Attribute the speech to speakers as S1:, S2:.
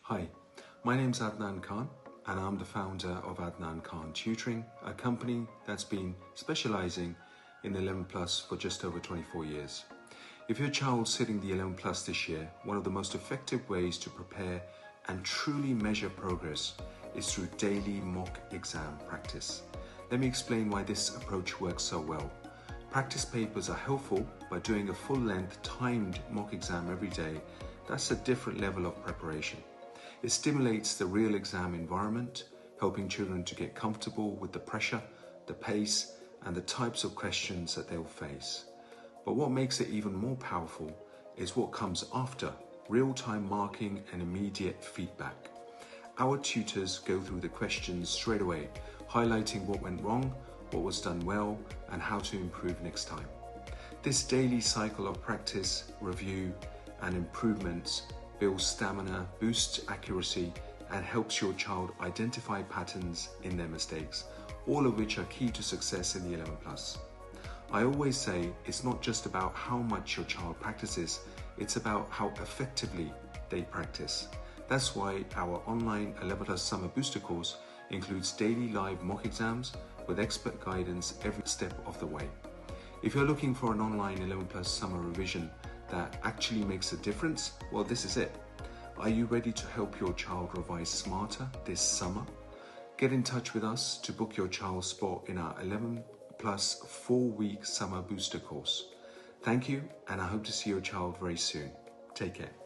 S1: Hi, my name's Adnan Khan and I'm the founder of Adnan Khan Tutoring, a company that's been specializing in 11 plus for just over 24 years. If your child's hitting the 11 plus this year, one of the most effective ways to prepare and truly measure progress is through daily mock exam practice. Let me explain why this approach works so well. Practice papers are helpful, but doing a full-length timed mock exam every day, that's a different level of preparation. It stimulates the real exam environment, helping children to get comfortable with the pressure, the pace, and the types of questions that they'll face. But what makes it even more powerful is what comes after, real-time marking and immediate feedback. Our tutors go through the questions straight away, highlighting what went wrong, what was done well, and how to improve next time. This daily cycle of practice, review, and improvements builds stamina, boosts accuracy, and helps your child identify patterns in their mistakes, all of which are key to success in the 11 plus. I always say it's not just about how much your child practices, it's about how effectively they practice. That's why our online 11 plus summer booster course includes daily live mock exams with expert guidance every step of the way. If you're looking for an online 11 plus summer revision that actually makes a difference, well, this is it. Are you ready to help your child revise smarter this summer? Get in touch with us to book your child's spot in our 11 plus 4-week summer booster course. Thank you, and I hope to see your child very soon. Take care.